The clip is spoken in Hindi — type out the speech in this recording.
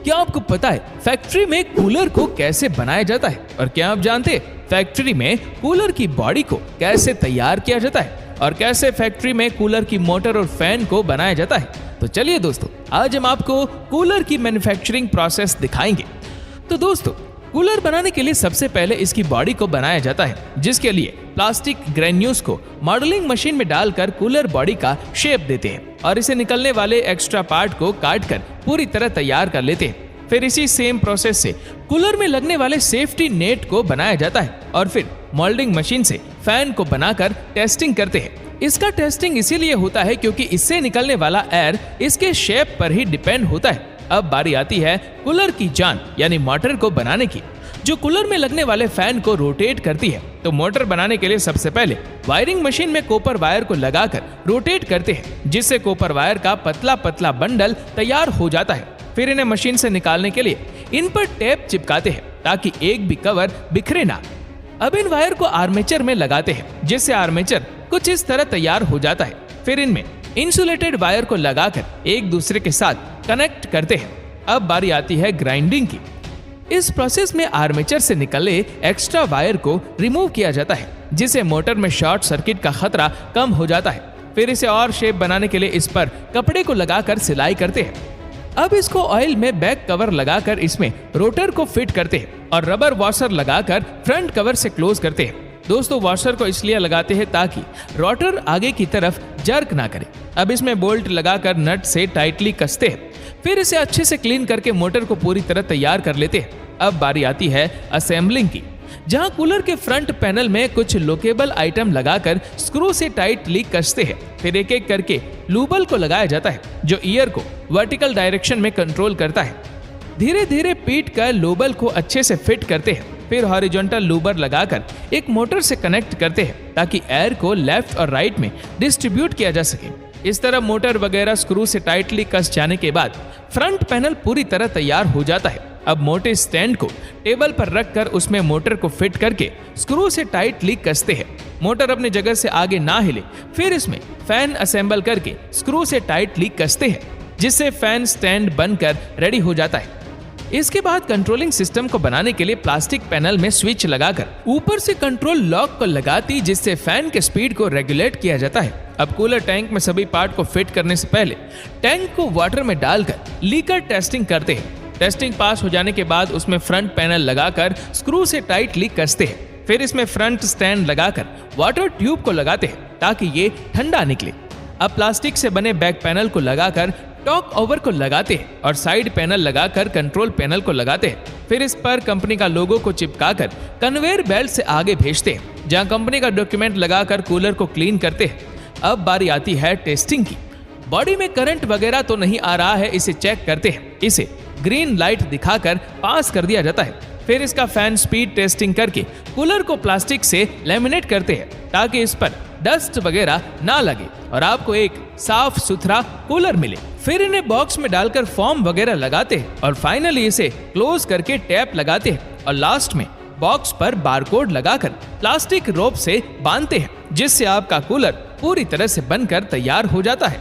क्या आपको पता है फैक्ट्री में कूलर को कैसे बनाया जाता है? और क्या आप जानते हैं फैक्ट्री में कूलर की बॉडी को कैसे तैयार किया जाता है और कैसे फैक्ट्री में कूलर की मोटर और फैन को बनाया जाता है? तो चलिए दोस्तों, आज हम आपको कूलर की मैन्युफैक्चरिंग प्रोसेस दिखाएंगे। तो दोस्तों, कूलर बनाने के लिए सबसे पहले इसकी बॉडी को बनाया जाता है, जिसके लिए प्लास्टिक ग्रेन्यूल्स को मॉडलिंग मशीन में डालकर कूलर बॉडी का शेप देते हैं और इसे निकलने वाले एक्स्ट्रा पार्ट को काटकर पूरी तरह तैयार कर लेते हैं। फिर इसी सेम प्रोसेस से कूलर में लगने वाले सेफ्टी नेट को बनाया जाता है और फिर मोल्डिंग मशीन से फैन को बनाकर टेस्टिंग करते हैं। इसका टेस्टिंग इसीलिए होता है क्योंकि इससे निकलने वाला एयर इसके शेप पर ही डिपेंड होता है। अब बारी आती है कूलर की जान यानी मोटर को बनाने की, जो कूलर में लगने वाले फैन को रोटेट करती है। तो मोटर बनाने के लिए सबसे पहले वायरिंग मशीन में कॉपर वायर को लगाकर रोटेट करते हैं, जिससे कॉपर वायर का पतला पतला बंडल तैयार हो जाता है। फिर इन्हें मशीन से निकालने के लिए इन पर टेप चिपकाते हैं ताकि एक भी कवर बिखरे ना। अब इन वायर को आर्मेचर में लगाते हैं, जिससे आर्मेचर कुछ इस तरह तैयार हो जाता है। फिर इनमें इंसुलेटेड वायर को लगाकर एक दूसरे के साथ कनेक्ट करते हैं। अब बारी आती है ग्राइंडिंग की। इस प्रोसेस में आर्मेचर से निकले एक्स्ट्रा वायर को रिमूव किया जाता है, जिससे मोटर में शॉर्ट सर्किट का खतरा कम हो जाता है। फिर इसे और शेप बनाने के लिए इस पर कपड़े को लगाकर सिलाई करते हैं। अब इसको ऑयल में बैक कवर लगाकर इसमें रोटर को फिट करते हैं और रबर वॉशर लगाकर फ्रंट कवर से क्लोज करते हैं। दोस्तों, वॉशर को इसलिए लगाते हैं ताकि रोटर आगे की तरफ जर्क ना करे। अब इसमें बोल्ट लगाकर नट से टाइटली कसते हैं। फिर इसे अच्छे से क्लीन करके मोटर को पूरी तरह तैयार कर लेते हैं। अब बारी आती है असेंबलिंग की, जहां कूलर के फ्रंट पैनल में कुछ लोकेबल आइटम लगाकर स्क्रू से टाइटली कसते हैं। फिर एक एक करके लूबल को लगाया जाता है, जो ईयर को वर्टिकल डायरेक्शन में कंट्रोल करता है। धीरे धीरे पीट कर लूबल को अच्छे से फिट करते हैं। फिर हॉरिजॉन्टल लूबर लगाकर एक मोटर से कनेक्ट करते हैं ताकि एयर को लेफ्ट और राइट में डिस्ट्रीब्यूट किया जा सके। इस तरह मोटर वगैरह स्क्रू से टाइटली कस जाने के बाद फ्रंट पैनल पूरी तरह तैयार हो जाता है। अब मोटे स्टैंड को टेबल पर रखकर उसमें मोटर को फिट करके स्क्रू से टाइटली कसते हैं। मोटर अपनी जगह से आगे ना हिले। फिर इसमें फैन असेंबल करके स्क्रू से टाइटली कसते हैं, जिससे फैन स्टैंड बनकर रेडी हो जाता है। इसके बाद कंट्रोलिंग सिस्टम को बनाने के लिए प्लास्टिक पैनल में स्विच लगाकर ऊपर से कंट्रोल लॉक को लगाती, जिससे फैन के स्पीड को रेगुलेट किया जाता है। अब कूलर टैंक में सभी पार्ट को फिट करने से पहले टैंक को वाटर में डालकर लीकर टेस्टिंग करते हैं। टेस्टिंग पास हो जाने के बाद उसमें फ्रंट पैनल लगाकर स्क्रू से टाइटली कसते हैं। फिर इसमें फ्रंट स्टैंड लगाकर वाटर ट्यूब को लगाते हैं ताकि ये ठंडा निकले। अब प्लास्टिक से बने बैक पैनल को लगाकर टॉक ओवर को लगाते हैं और साइड पैनल लगाकर कंट्रोल पैनल को लगाते हैं। फिर इस पर कंपनी का लोगो को चिपकाकर कन्वेयर बेल्ट से आगे भेजते हैं, जहां कंपनी का डॉक्यूमेंट लगाकर कूलर को क्लीन करते हैं। अब बारी आती है टेस्टिंग की। बॉडी में करंट वगैरह तो नहीं आ रहा है, इसे चेक करते हैं। इसे ग्रीन लाइट दिखाकर पास कर दिया जाता है। फिर इसका फैन स्पीड टेस्टिंग करके कूलर को प्लास्टिक से लेमिनेट करते हैं ताकि इस पर डस्ट वगैरह ना लगे और आपको एक साफ सुथरा कूलर मिले। फिर इन्हें बॉक्स में डालकर फॉर्म वगैरह लगाते हैं और फाइनली इसे क्लोज करके टैप लगाते हैं और लास्ट में बॉक्स पर बारकोड लगाकर प्लास्टिक रोप से बांधते हैं, जिससे आपका कूलर पूरी तरह से बनकर तैयार हो जाता है।